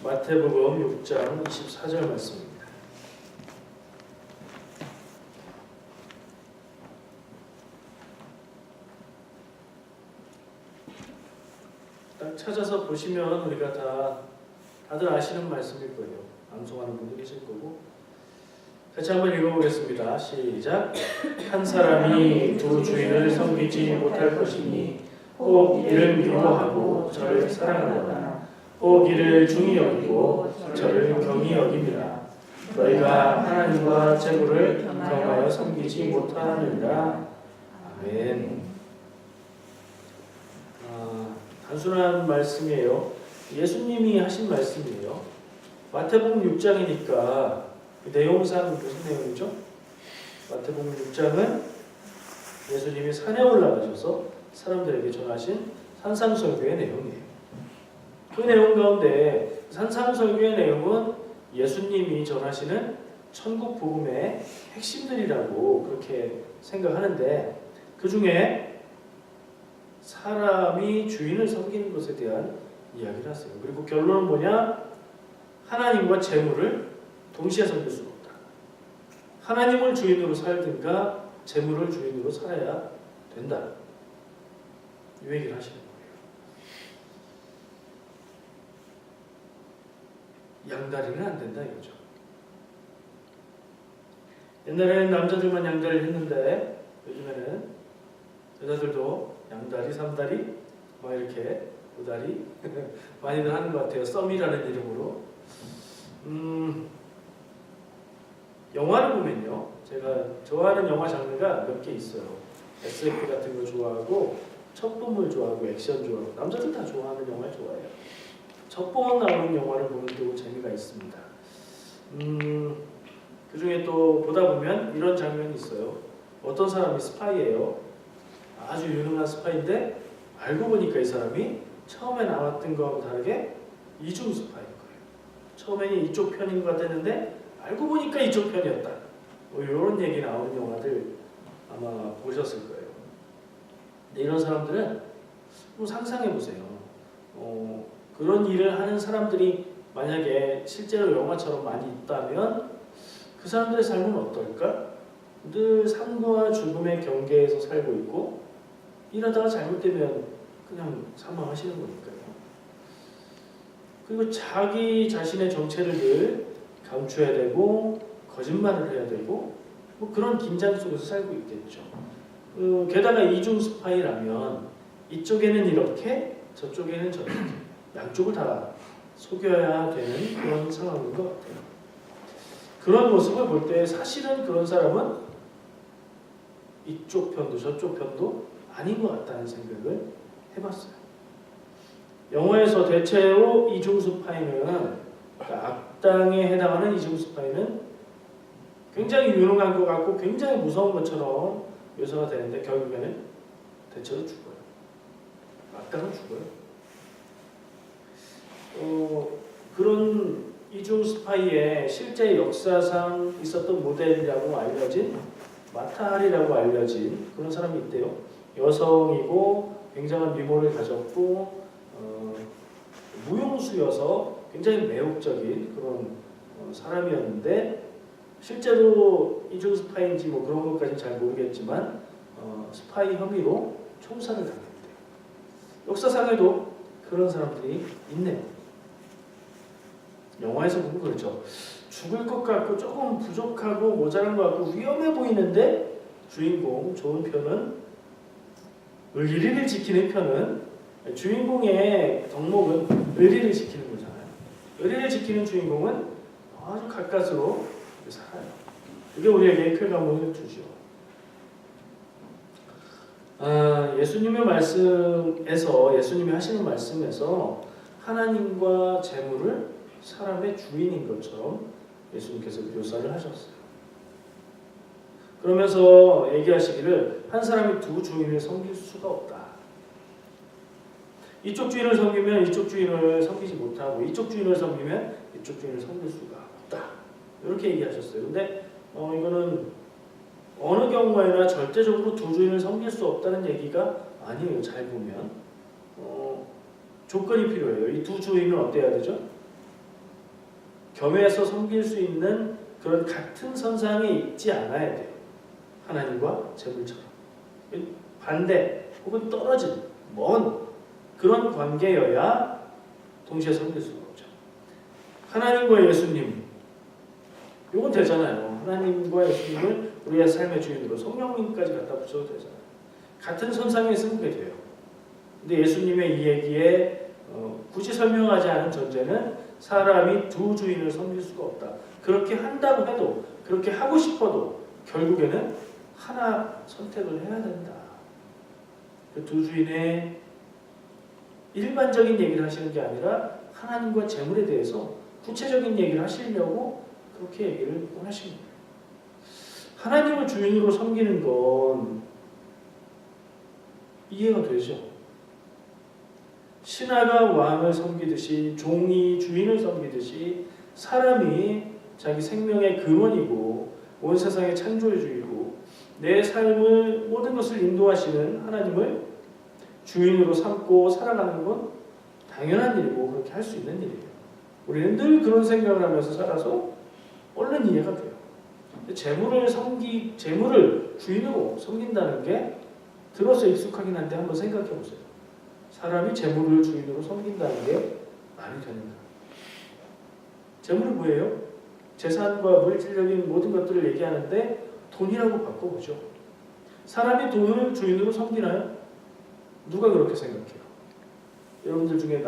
마태복음 6장 24절 말씀입니다. 딱 찾아서 보시면 우리가 다들 아시는 말씀일 거예요. 암송하는 분도 계실 거고. 같이 한번 읽어보겠습니다. 시작. 한 사람이 두 주인을 섬기지 못할 것이니 혹 이를 미워하고 저를 사랑하거나 혹 이를 중히 여기고 저를 경히 여김이라. 너희가 하나님과 재물을 겸하여 섬기지 못하느니라. 아멘. 단순한 말씀이에요. 예수님이 하신 말씀이에요. 마태복음 6장이니까 내용상 무슨 내용이죠? 마태복음 6장은 예수님이 산에 올라가셔서 사람들에게 전하신 산상설교의 내용이에요. 그 내용 가운데 산상설교의 내용은 예수님이 전하시는 천국 복음의 핵심들이라고 그렇게 생각하는데, 그 중에 사람이 주인을 섬기는 것에 대한 이야기를 하세요. 그리고 결론은 뭐냐? 하나님과 재물을 동시에 섬길 수가 없다. 하나님을 주인으로 살든가 재물을 주인으로 살아야 된다. 이 얘기를 하시는 거예요. 양다리는 안 된다 이거죠. 옛날에는 남자들만 양다리를 했는데 요즘에는 여자들도 양다리, 삼다리, 막 이렇게 오다리 많이들 하는 것 같아요. 썸이라는 이름으로. 영화를 보면요, 제가 좋아하는 영화 장르가 몇 개 있어요. SF 같은 거 좋아하고, 첩보물 좋아하고, 액션 좋아하고. 남자들 다 좋아하는 영화 좋아해요. 첩보 나오는 영화를 보는 또 재미가 있습니다. 그 중에 또 보다 보면 이런 장면이 있어요. 어떤 사람이 스파이예요. 아주 유능한 스파이인데 알고 보니까 이 사람이 처음에 나왔던 거하고 다르게 이중 스파이인 거예요. 처음에는 이쪽 편인 것 같았는데 알고 보니까 이쪽 편이었다. 뭐 이런 얘기 나오는 영화들 아마 보셨을 거예요. 근데 이런 사람들은 좀 상상해 보세요. 그런 일을 하는 사람들이 만약에 실제로 영화처럼 많이 있다면 그 사람들의 삶은 어떨까? 늘 삶과 죽음의 경계에서 살고 있고, 이러다가 잘못되면 그냥 사망하시는 거니까요. 그리고 자기 자신의 정체를 늘 감춰야 되고 거짓말을 해야 되고 뭐 그런 긴장 속에서 살고 있겠죠. 게다가 이중 스파이라면 이쪽에는 이렇게 저쪽에는 저렇게 양쪽을 다 속여야 되는 그런 상황인 것 같아요. 그런 모습을 볼 때 사실은 그런 사람은 이쪽 편도 저쪽 편도 아닌 것 같다는 생각을 해봤어요. 영화에서 대체로 이중 스파이는, 그러니까 악당에 해당하는 이중 스파이는 굉장히 유능한 것 같고 굉장히 무서운 것처럼 묘사가 되는데 결국에는 대체로 죽어요. 악당은 죽어요. 그런 이중 스파이의 실제 역사상 있었던 모델이라고 알려진 마탈이라고 알려진 그런 사람이 있대요. 여성이고 굉장한 미모를 가졌고 무용수여서 굉장히 매혹적인 그런 사람이었는데, 실제로 이중 스파이인지 뭐 그런 것까지는 잘 모르겠지만 스파이 혐의로 총살을 당했대요. 역사상에도 그런 사람들이 있네요. 영화에서 보면 그렇죠. 죽을 것 같고 조금 부족하고 모자란 것 같고 위험해 보이는데 주인공 좋은 편은, 의리를 지키는 편은, 주인공의 덕목은 의리를 지키는 거잖아요. 의리를 지키는 주인공은 아주 가까스로 살아요. 이게 우리에게 쾌감을 주죠. 예수님의 말씀에서, 예수님이 하시는 말씀에서 하나님과 재물을 사람의 주인인 것처럼 예수님께서 묘사를 하셨어요. 그러면서 얘기하시기를 한 사람이 두 주인을 섬길 수가 없다. 이쪽 주인을 섬기면 이쪽 주인을 섬기지 못하고 이쪽 주인을 섬기면 이쪽 주인을 섬길 수가 없다. 이렇게 얘기하셨어요. 근데 이거는 어느 경우에나 절대적으로 두 주인을 섬길 수 없다는 얘기가 아니에요. 잘 보면 조건이 필요해요. 이 두 주인은 어때야 되죠? 겸해서 섬길 수 있는 그런 같은 선상에 있지 않아야 돼요. 하나님과 재물처럼. 반대 혹은 떨어진 먼 그런 관계여야 동시에 섬길 수가 없죠. 하나님과 예수님, 이건 되잖아요. 하나님과 예수님을 우리의 삶의 주인으로 성령님까지 갖다 붙여도 되잖아요. 같은 선상에 있으면 그게 돼요. 근데 예수님의 이 얘기에 굳이 설명하지 않은 전제는 사람이 두 주인을 섬길 수가 없다. 그렇게 한다고 해도, 그렇게 하고 싶어도 결국에는 하나 선택을 해야 된다. 그 두 주인의 일반적인 얘기를 하시는 게 아니라 하나님과 재물에 대해서 구체적인 얘기를 하시려고 그렇게 얘기를 하십니다. 하나님을 주인으로 섬기는 건 이해가 되죠. 신하가 왕을 섬기듯이, 종이 주인을 섬기듯이 사람이 자기 생명의 근원이고 온 세상의 창조주이고 내 삶을 모든 것을 인도하시는 하나님을 주인으로 삼고 살아가는 건 당연한 일이고 그렇게 할 수 있는 일이에요. 우리는 늘 그런 생각을 하면서 살아서 얼른 이해가 돼요. 재물을 주인으로 섬긴다는 게 들어서 익숙하긴 한데 한번 생각해 보세요. 사람이 재물을 주인으로 섬긴다는 게 말이 되는가? 재물이 뭐예요? 재산과 물질적인 모든 것들을 얘기하는데 돈이라고 바꿔보죠. 사람이 돈을 주인으로 섬기나요? 누가 그렇게 생각해요? 여러분들 중에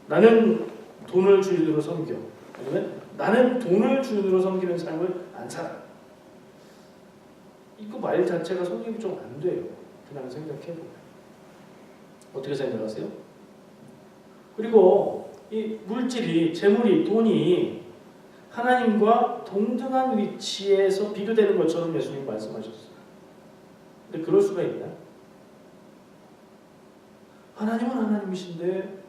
나는 돈을 주인으로 섬겨. 아니면 나는 돈을 주인으로 섬기는 삶을 안 살아. 이거 말 자체가 성립이 좀 안 돼요. 그냥 생각해보면. 어떻게 생각하세요? 그리고 이 물질이, 재물이, 돈이 하나님과 동등한 위치에서 비교되는 것처럼 예수님이 말씀하셨어요. 근데 그럴 수가 있나요? 하나님은 하나님이신데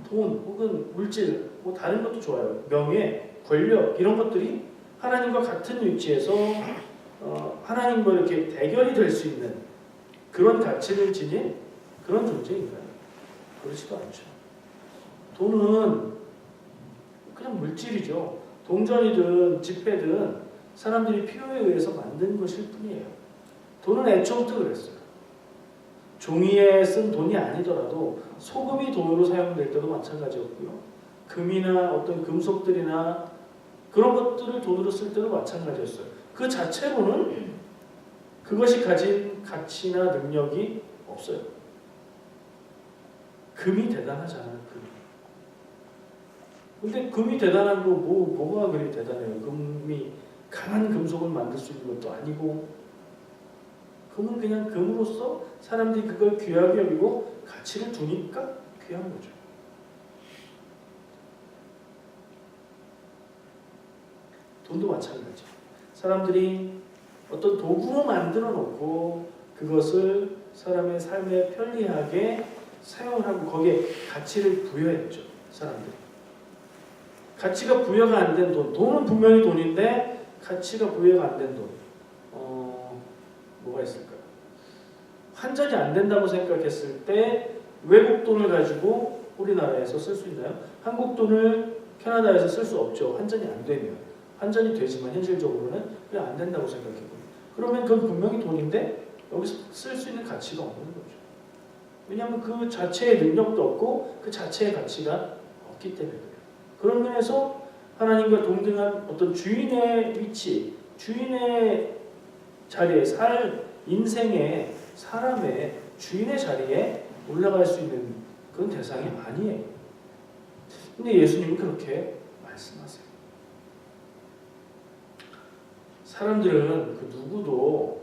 돈 혹은 물질, 뭐 다른 것도 좋아요. 명예, 권력 이런 것들이 하나님과 같은 위치에서 하나님과 이렇게 대결이 될 수 있는 그런 가치를 지닌 그런 존재인가요? 그렇지도 않죠. 돈은 그냥 물질이죠. 동전이든 지폐든 사람들이 필요에 의해서 만든 것일 뿐이에요. 돈은 애초부터 그랬어요. 종이에 쓴 돈이 아니더라도 소금이 돈으로 사용될 때도 마찬가지였고요. 금이나 어떤 금속들이나 그런 것들을 돈으로 쓸 때도 마찬가지였어요. 그 자체로는 그것이 가진 가치나 능력이 없어요. 금이 대단하잖아요. 근데 금이 대단한 거 뭐가 그리 대단해요? 금이 강한 금속을 만들 수 있는 것도 아니고 금은 그냥 금으로서 사람들이 그걸 귀하게 여기고 가치를 두니까 귀한 거죠. 돈도 마찬가지죠. 사람들이 어떤 도구로 만들어 놓고 그것을 사람의 삶에 편리하게 사용을 하고 거기에 가치를 부여했죠. 사람들이. 가치가 부여가 안 된 돈. 돈은 분명히 돈인데 가치가 부여가 안 된 돈. 뭐가 있을까요? 환전이 안 된다고 생각했을 때 외국 돈을 가지고 우리나라에서 쓸 수 있나요? 한국 돈을 캐나다에서 쓸 수 없죠. 환전이 안 되면. 환전이 되지만 현실적으로는 그게 안 된다고 생각해요. 그러면 그건 분명히 돈인데 여기서 쓸 수 있는 가치가 없는 거죠. 왜냐하면 그 자체의 능력도 없고 그 자체의 가치가 없기 때문에 그래요. 그런 면에서 하나님과 동등한 어떤 주인의 위치, 주인의 자리에 인생의 사람의 주인의 자리에 올라갈 수 있는 그런 대상이 아니에요. 근데 예수님은 그렇게 말씀하세요. 사람들은 그 누구도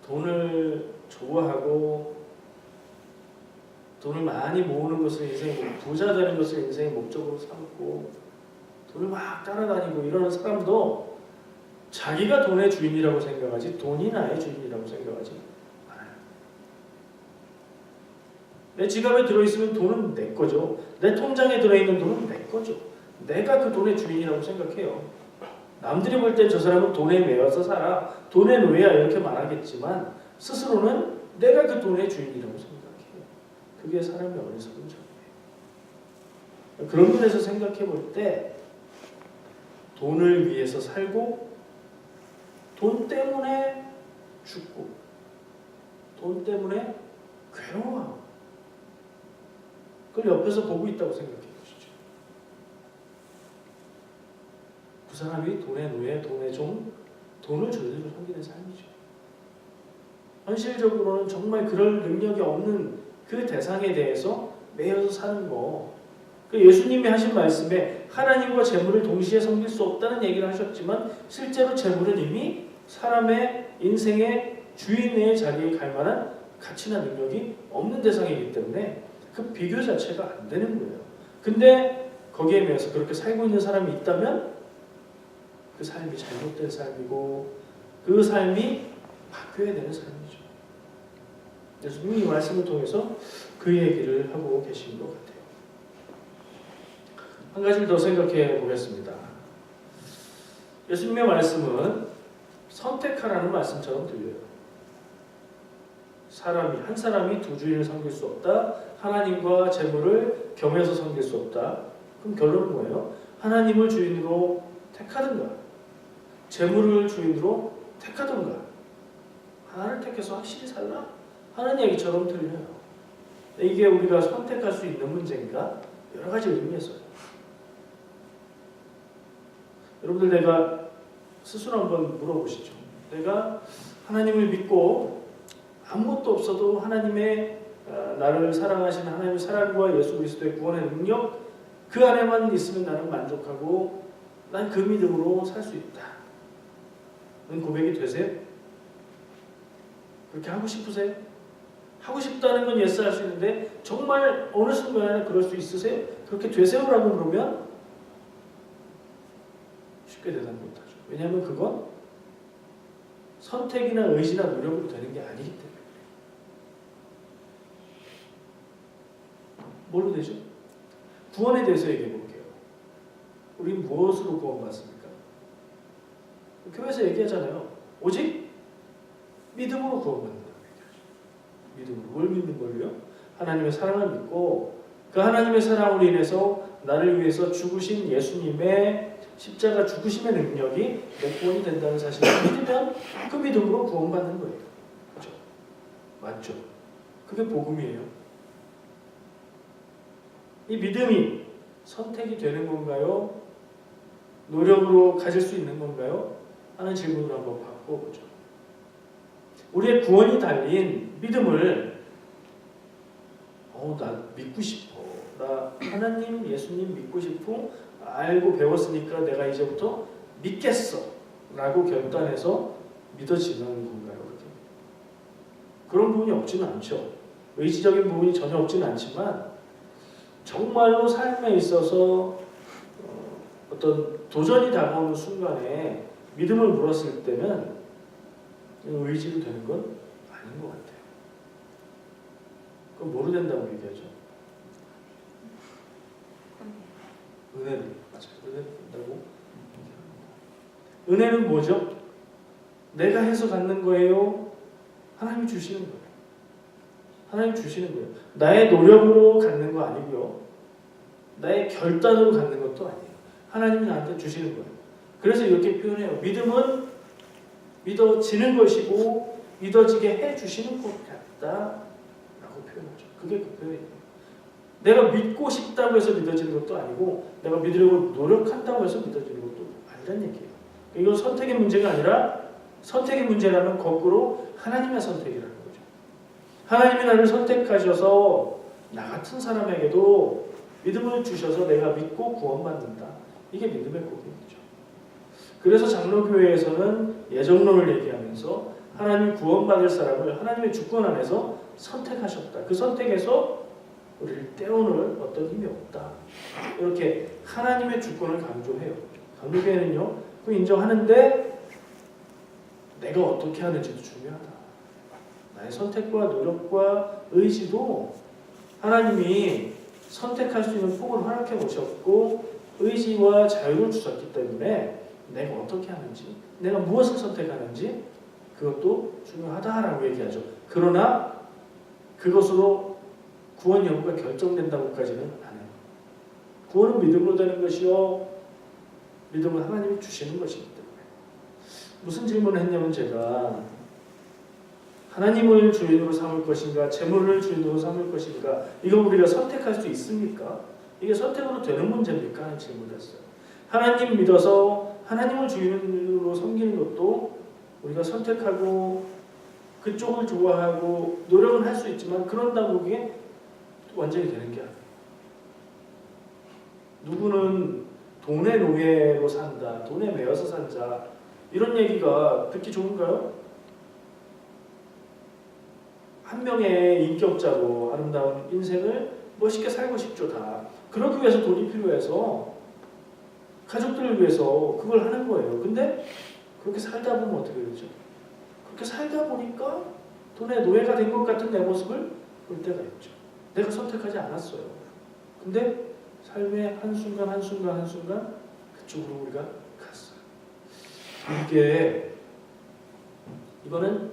돈을 좋아하고 돈을 많이 모으는 것을 인생의 부자 되는 것을 인생의 목적으로 삼고 돈을 막 따라다니고 이러는 사람도 자기가 돈의 주인이라고 생각하지 돈이 나의 주인이라고 생각하지 않아요. 내 지갑에 들어있으면 돈은 내 거죠. 내 통장에 들어있는 돈은 내 거죠. 내가 그 돈의 주인이라고 생각해요. 남들이 볼 땐 저 사람은 돈에 매여서 살아. 돈에 노예야 이렇게 말하겠지만 스스로는 내가 그 돈의 주인이라고 생각해요. 그게 사람의 어리석은 점이에요. 그런 면에서 생각해 볼 때 돈을 위해서 살고 돈 때문에 죽고 돈 때문에 괴로워하고 그걸 옆에서 보고 있다고 생각해 보시죠. 그 사람이 돈의 노예, 돈의 종, 돈을 저대로 섬기는 삶이죠. 현실적으로는 정말 그럴 능력이 없는 그 대상에 대해서 매여서 사는 거. 예수님이 하신 말씀에 하나님과 재물을 동시에 섬길 수 없다는 얘기를 하셨지만 실제로 재물은 이미 사람의 인생의 주인의 자리에 갈 만한 가치나 능력이 없는 대상이기 때문에 그 비교 자체가 안 되는 거예요. 근데 거기에 비해서 그렇게 살고 있는 사람이 있다면 그 삶이 잘못된 삶이고 그 삶이 바뀌어야 되는 삶이죠. 예수님이 이 말씀을 통해서 그 얘기를 하고 계신 것 같아요. 한 가지를 더 생각해 보겠습니다. 예수님의 말씀은 선택하라는 말씀처럼 들려요. 한 사람이 두 주인을 섬길 수 없다. 하나님과 재물을 겸해서 섬길 수 없다. 그럼 결론은 뭐예요? 하나님을 주인으로 택하든가 재물을 주인으로 택하든가 하나를 택해서 확실히 살라 하는 얘기처럼 들려요. 이게 우리가 선택할 수 있는 문제인가? 여러 가지 의미에서요. 여러분들 내가 스스로 한번 물어보시죠. 내가 하나님을 믿고 아무것도 없어도 하나님의 나를 사랑하시는 하나님의 사랑과 예수 그리스도의 구원의 능력 그 안에만 있으면 나는 만족하고 난 그 믿음으로 살 수 있다. 는 고백이 되세요? 그렇게 하고 싶으세요? 하고 싶다는 건 예스 할 수 있는데 정말 어느 순간에 그럴 수 있으세요? 그렇게 되세요? 라고 물으면 쉽게 대답 못하죠. 왜냐하면 그건 선택이나 의지나 노력으로 되는 게 아니기 때문에. 뭘로 되죠? 구원에 대해서 얘기해 볼게요. 우린 무엇으로 구원받습니까? 교회에서 얘기하잖아요. 오직 믿음으로 구원받는다고 얘기하죠. 믿음으로. 뭘 믿는 걸로요? 하나님의 사랑을 믿고 그 하나님의 사랑으로 인해서 나를 위해서 죽으신 예수님의 십자가 죽으심의 능력이 내 구원이 된다는 사실을 믿으면 그 믿음으로 구원받는 거예요. 그렇죠? 맞죠? 그게 복음이에요. 이 믿음이 선택이 되는 건가요? 노력으로 가질 수 있는 건가요? 하는 질문을 한번 바꿔보죠. 우리의 구원이 달린 믿음을 나 믿고 싶어. 나 하나님, 예수님 믿고 싶고 알고 배웠으니까 내가 이제부터 믿겠어 라고 결단해서 믿어지는 건가요? 그렇게? 그런 부분이 없지는 않죠. 의지적인 부분이 전혀 없지는 않지만 정말로 삶에 있어서 어떤 도전이 다가오는 순간에 믿음을 물었을 때는 의지로 되는 건 아닌 것 같아요. 그럼 뭐로 된다고 얘기하죠? 은혜로. 맞아요. 은혜로 된다고 얘기합니다. 은혜는 뭐죠? 내가 해서 갖는 거예요? 하나님이 주시는 거예요. 하나님 주시는 거예요. 나의 노력으로 갖는 거 아니고요. 나의 결단으로 갖는 것도 아니에요. 하나님이 나한테 주시는 거예요. 그래서 이렇게 표현해요. 믿음은 믿어지는 것이고 믿어지게 해주시는 것 같다라고 표현하죠. 그게 그 표현이에요. 내가 믿고 싶다고 해서 믿어지는 것도 아니고 내가 믿으려고 노력한다고 해서 믿어지는 것도 아니란 얘기예요. 이건 선택의 문제가 아니라 선택의 문제라면 거꾸로 하나님의 선택이라는 거죠. 하나님이 나를 선택하셔서 나 같은 사람에게도 믿음을 주셔서 내가 믿고 구원받는다. 이게 믿음의 고백이죠. 그래서 장로교회에서는 예정론을 얘기하면서 하나님 구원받을 사람을 하나님의 주권 안에서 선택하셨다. 그 선택에서 우리를 떼어놓을 어떤 힘이 없다. 이렇게 하나님의 주권을 강조해요. 장로교회는요. 그 인정하는데 내가 어떻게 하는지도 중요하다. 나의 선택과 노력과 의지도 하나님이 선택할 수 있는 폭을 허락해 오셨고 의지와 자유를 주셨기 때문에 내가 어떻게 하는지 내가 무엇을 선택하는지 그것도 중요하다라고 얘기하죠. 그러나 그것으로 구원 여부가 결정된다고까지는 안 해요. 구원은 믿음으로 되는 것이요 믿음은 하나님이 주시는 것이기 때문에. 무슨 질문을 했냐면 제가 하나님을 주인으로 삼을 것인가 재물을 주인으로 삼을 것인가 이거 우리가 선택할 수 있습니까? 이게 선택으로 되는 문제입니까? 하는 질문을 했어요. 하나님 믿어서 하나님을 주인으로 섬기는 것도 우리가 선택하고 그쪽을 좋아하고 노력은 할 수 있지만 그런다고 그게 완전히 되는 게 아니에요. 누구는 돈의 노예로 산다, 돈에 매여서 산다 이런 얘기가 듣기 좋은가요? 한 명의 인격자로 아름다운 인생을 멋있게 살고 싶죠. 다 그러기 위해서 돈이 필요해서 가족들을 위해서 그걸 하는 거예요. 근데 그렇게 살다 보면 어떻게 되죠? 그렇게 살다 보니까 돈의 노예가 된 것 같은 내 모습을 볼 때가 있죠. 내가 선택하지 않았어요. 근데 삶의 한순간 한순간 한순간 그쪽으로 우리가 갔어요. 이거는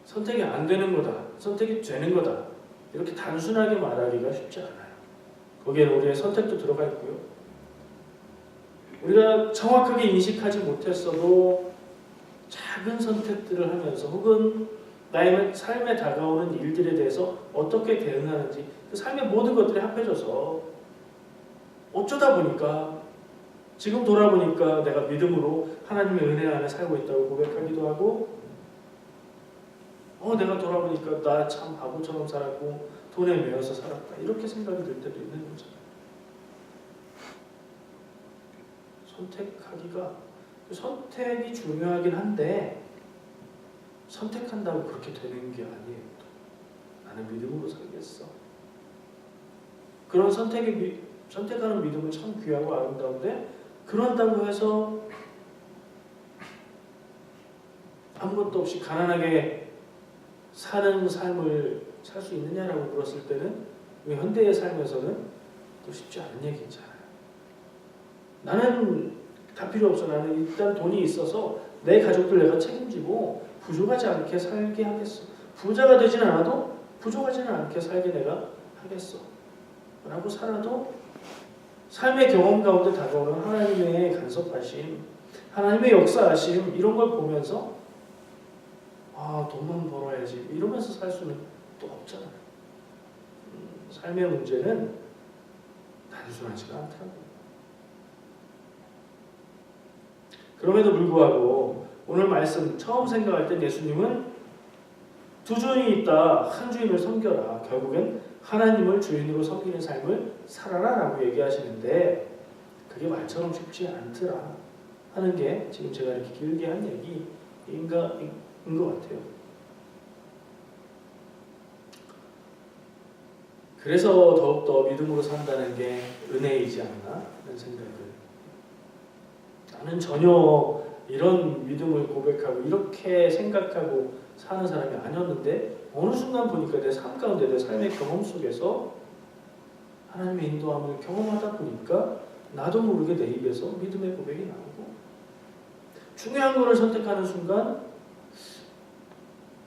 선택이 안 되는 거다, 선택이 되는 거다 이렇게 단순하게 말하기가 쉽지 않아요. 거기에는 우리의 선택도 들어가 있고요. 우리가 정확하게 인식하지 못했어도 작은 선택들을 하면서 혹은 나의 삶에 다가오는 일들에 대해서 어떻게 대응하는지 그 삶의 모든 것들이 합해져서 어쩌다 보니까 지금 돌아보니까 내가 믿음으로 하나님의 은혜 안에 살고 있다고 고백하기도 하고 내가 돌아보니까 나 참 바보처럼 살았고 돈에 매여서 살았다 이렇게 생각이 들 때도 있는 거잖아요. 선택이 중요하긴 한데 선택한다고 그렇게 되는 게 아니에요. 나는 믿음으로 살겠어. 그런 선택하는 믿음은 참 귀하고 아름다운데 그런다고 해서 아무것도 없이 가난하게 사는 삶을 살 수 있느냐라고 물었을 때는 우리 현대의 삶에서는 또 쉽지 않은 얘기잖아요. 나는 다 필요 없어. 나는 일단 돈이 있어서 내 가족들 내가 책임지고 부족하지 않게 살게 하겠어. 부자가 되진 않아도 부족하지는 않게 살게 내가 하겠어. 라고 살아도 삶의 경험 가운데 다가오는 하나님의 간섭하심, 하나님의 역사하심 이런 걸 보면서 돈만 벌어야지 이러면서 살 수는 또 없잖아요. 삶의 문제는 단순하지가 않더라고요. 그럼에도 불구하고 오늘 말씀 처음 생각할 때 예수님은 두 주인이 있다. 한 주인을 섬겨라. 결국엔 하나님을 주인으로 섬기는 삶을 살아라 라고 얘기하시는데 그게 말처럼 쉽지 않더라 하는 게 지금 제가 이렇게 길게 한 얘기인 것 같아요. 그래서 더욱더 믿음으로 산다는 게 은혜이지 않나 하는 생각을 나는 전혀 이런 믿음을 고백하고 이렇게 생각하고 사는 사람이 아니었는데 어느 순간 보니까 내 삶 가운데 내 삶의 경험 속에서 하나님의 인도함을 경험하다 보니까 나도 모르게 내 입에서 믿음의 고백이 나오고 중요한 거를 선택하는 순간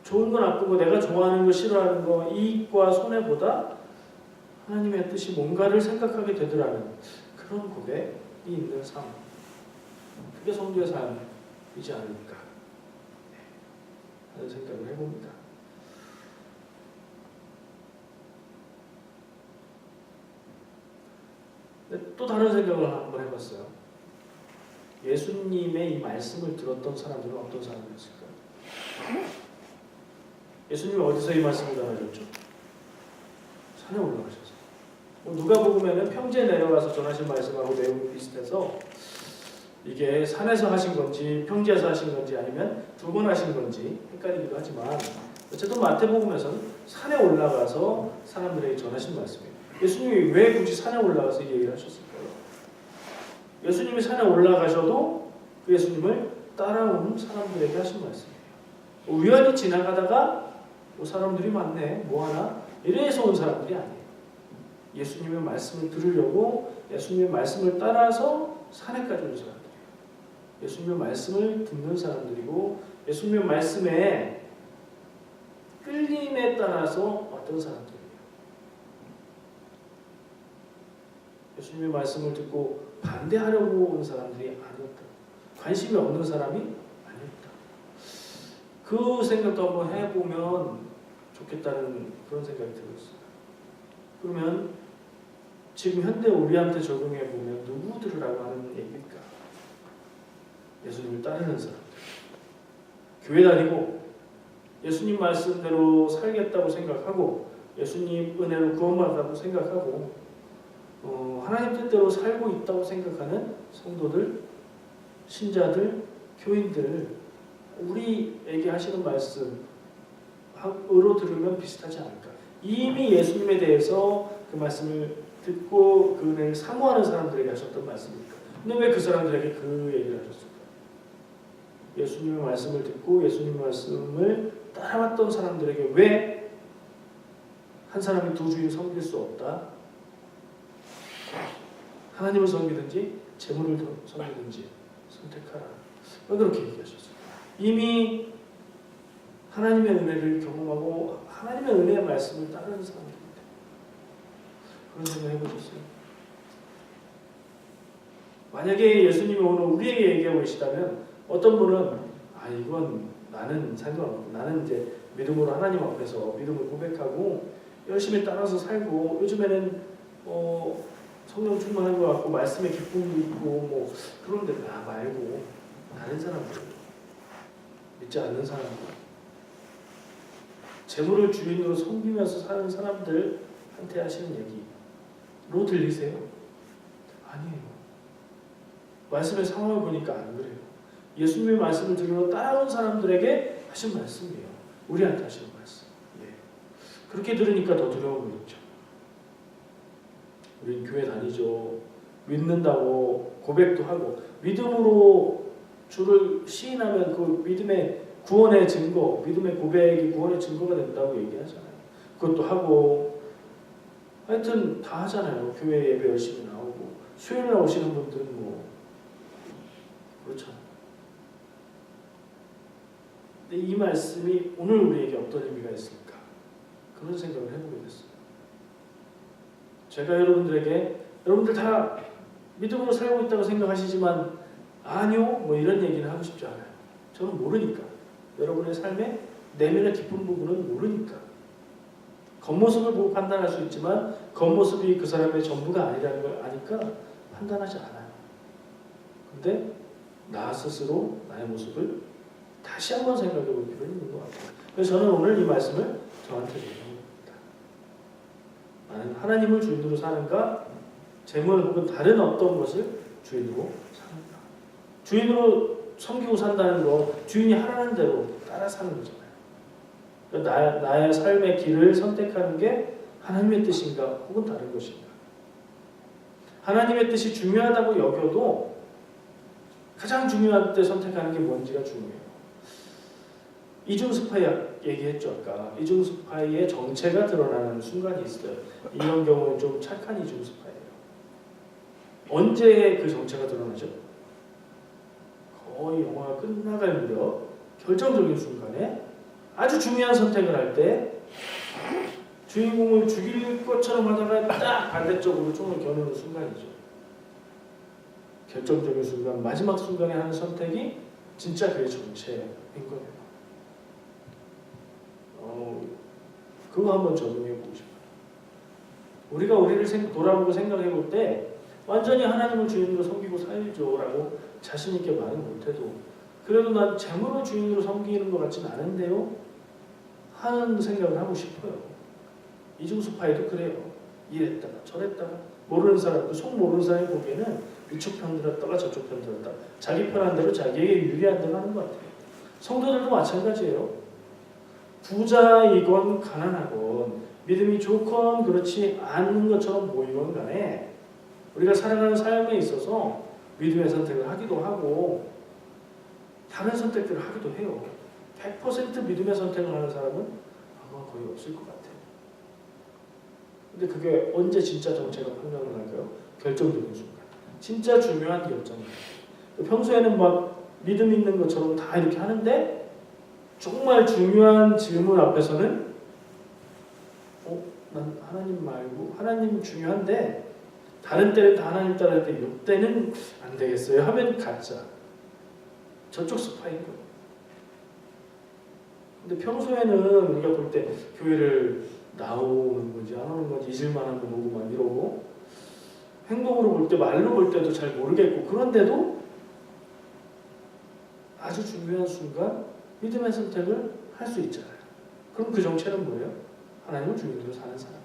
좋은 거 나쁜 거 내가 좋아하는 거 싫어하는 거 이익과 손해보다 하나님의 뜻이 뭔가를 생각하게 되더라는 그런 고백이 있는 삶 그게 성도의 삶이지 않을까 하는 생각을 해봅니다. 또 다른 생각을 한번 해봤어요. 예수님의 이 말씀을 들었던 사람들은 어떤 사람이었을까요? 예수님이 어디서 이 말씀을 전하셨죠? 산에 올라가셔서. 누가복음에는 평지에 내려가서 전하신 말씀하고 내용이 비슷해서 이게 산에서 하신 건지 평지에서 하신 건지 아니면 두 번 하신 건지 헷갈리기도 하지만 어쨌든 마태복음에서는 산에 올라가서 사람들에게 전하신 말씀이에요. 예수님이 왜 굳이 산에 올라가서 이 얘기를 하셨을까요? 예수님이 산에 올라가셔도 그 예수님을 따라오는 사람들에게 하신 말씀이에요. 우연히 지나가다가 사람들이 많네 뭐하나 이래서 온 사람들이 아니에요. 예수님의 말씀을 들으려고 예수님의 말씀을 따라서 산에까지 온 사람들이에요. 예수님의 말씀을 듣는 사람들이고 예수님의 말씀에 끌림에 따라서 왔던 사람들이에요. 예수님의 말씀을 듣고 반대하려고 온 사람들이 아니었다. 관심이 없는 사람이 아니었다. 그 생각도 한번 해보면 좋겠다는 그런 생각이 들었어요. 그러면 지금 현대 우리한테 적용해보면 누구들이라고 하는 얘기일까? 예수님을 따르는 사람들. 교회 다니고 예수님 말씀대로 살겠다고 생각하고 예수님 은혜로 구원받았다고 생각하고 하나님 뜻대로 살고 있다고 생각하는 성도들, 신자들, 교인들, 우리에게 하시는 말씀으로 들으면 비슷하지 않을까. 이미 예수님에 대해서 그 말씀을 듣고 그 은혜를 사모하는 사람들에게 하셨던 말씀입니까? 근데 왜 그 사람들에게 그 얘기를 하셨을까? 예수님의 말씀을 듣고 예수님의 말씀을 따라왔던 사람들에게 왜 한 사람이 두 주인 섬길 수 없다? 하나님을 섬기든지 재물을 섬기든지 선택하라. 왜 그렇게 얘기하셨어요? 이미 하나님의 은혜를 경험하고 하나님의 은혜의 말씀을 따르는 사람들입니다. 그런 생각 해보셨어요? 만약에 예수님이 오늘 우리에게 얘기하고 계시다면 어떤 분은 이건 나는 상관없고 나는 이제 믿음으로 하나님 앞에서 믿음을 고백하고 열심히 따라서 살고 요즘에는 성령 충만한 것 같고 말씀의 기쁨도 있고 뭐 그런데 나 말고 다른 사람들 믿지 않는 사람들 재물을 주인으로 섬기면서 사는 사람들한테 하시는 얘기로 들리세요? 아니에요. 말씀의 상황을 보니까 안 그래요. 예수님의 말씀을 들으러 따라온 사람들에게 하신 말씀이에요. 우리한테 하시는 말씀. 그렇게 들으니까 더 두려움이 있죠. 우린 교회 다니죠. 믿는다고 고백도 하고 믿음으로 주를 시인하면 그 믿음의 구원의 증거, 믿음의 고백이 구원의 증거가 된다고 얘기하잖아요. 그것도 하고 하여튼 다 하잖아요. 교회 예배 열심히 나오고 수요일에 오시는 분들은 뭐 그렇잖아요. 근데 이 말씀이 오늘 우리에게 어떤 의미가 있을까? 그런 생각을 해보게 됐어요. 제가 여러분들 다 믿음으로 살고 있다고 생각하시지만 아니요 뭐 이런 얘기는 하고 싶지 않아요. 저는 모르니까. 여러분의 삶의 내면의 깊은 부분은 모르니까. 겉모습을 보고 판단할 수 있지만 겉모습이 그 사람의 전부가 아니라는 걸 아니까 판단하지 않아요. 근데 나 스스로 나의 모습을 다시 한번 생각해 볼 필요는 있는 것 같아요. 그래서 저는 오늘 이 말씀을 저한테 드립니다. 나는 하나님을 주인으로 사는가 재물 혹은 다른 어떤 것을 주인으로 사는가. 주인으로 섬기고 산다는 거 주인이 하라는 대로 따라 사는 거잖아요. 그러니까 나의 삶의 길을 선택하는 게 하나님의 뜻인가 혹은 다른 것인가. 하나님의 뜻이 중요하다고 여겨도 가장 중요한 때 선택하는 게 뭔지가 중요해요. 이중스파이 얘기했죠 아까. 이중스파이의 정체가 드러나는 순간이 있어요. 이런 경우는 좀 착한 이중스파이예요. 언제 그 정체가 드러나죠? 거의 영화가 끝나갈 무렵 결정적인 순간에 아주 중요한 선택을 할 때 주인공을 죽일 것처럼 하다가 딱 반대쪽으로 총을 겨누는 순간이죠. 결정적인 순간, 마지막 순간에 하는 선택이 진짜 그의 정체인 거예요. 그거 한번 적용해 보고 싶어요. 우리가 우리를 돌아보고 생각해 볼 때 완전히 하나님을 주인으로 섬기고 살죠 라고 자신 있게 말은 못해도 그래도 난 재물을 주인으로 섬기는 것 같진 않은데요 하는 생각을 하고 싶어요. 이중수파에도 그래요. 이랬다가 저랬다가 모르는 사람, 속 모르는 사람이 보기에는 이쪽 편 들었다가 저쪽 편 들었다. 자기 편한 대로 자기에게 유리한 대로 하는 것 같아요. 성도들도 마찬가지예요. 부자이건 가난하건 믿음이 좋건 그렇지 않은 것처럼 보이건 간에 우리가 살아가는 삶에 있어서 믿음의 선택을 하기도 하고 다른 선택들을 하기도 해요. 100% 믿음의 선택을 하는 사람은 아마 거의 없을 것 같아요. 근데 그게 언제 진짜 정체가 판명을 할까요? 결정적인 순간. 진짜 중요한 결정이에요. 평소에는 막 믿음 있는 것처럼 다 이렇게 하는데 정말 중요한 질문 앞에서는 난 하나님 말고 하나님 중요한데 다른 때는 다 하나님 따르는데 이때는 안 되겠어요 하면 가짜. 저쪽 스파인 거예요. 근데 평소에는 우리가 볼 때 교회를 나오는 건지 안 오는 건지 잊을만한 거 보고 막 이러고 행동으로 볼 때 말로 볼 때도 잘 모르겠고 그런데도 아주 중요한 순간 믿음의 선택을 할 수 있잖아요. 그럼 그 정체는 뭐예요? 하나님을 주인으로 사는 사람이죠.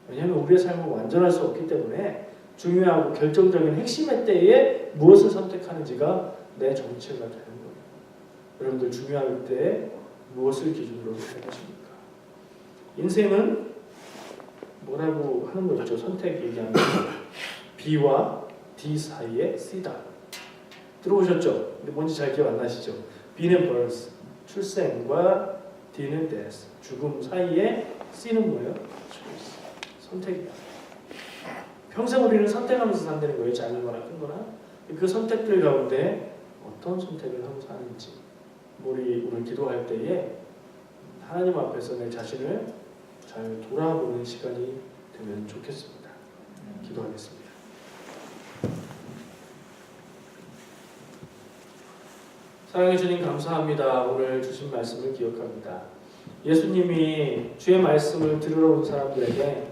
왜냐하면 우리의 삶은 완전할 수 없기 때문에 중요하고 결정적인 핵심의 때에 무엇을 선택하는지가 내 정체가 되는 거예요. 여러분들 중요할 때 무엇을 기준으로 선택하십니까? 인생은 뭐라고 하는 거 있죠? 선택 얘기하면 B와 D 사이에 C다. 들어보셨죠? 근데 뭔지 잘 기억 안 나시죠? B는 birth, 출생과 D는 death, 죽음 사이에 C는 뭐예요? choice, 선택이다. 평생 우리는 선택하면서 산다는 거예요. 작은 거나 큰 거나. 그 선택들 가운데 어떤 선택을 하고 사는지 우리 오늘 기도할 때에 하나님 앞에서 내 자신을 잘 돌아보는 시간이 되면 좋겠습니다. 기도하겠습니다. 사랑해 주님 감사합니다. 오늘 주신 말씀을 기억합니다. 예수님이 주의 말씀을 들으러 온 사람들에게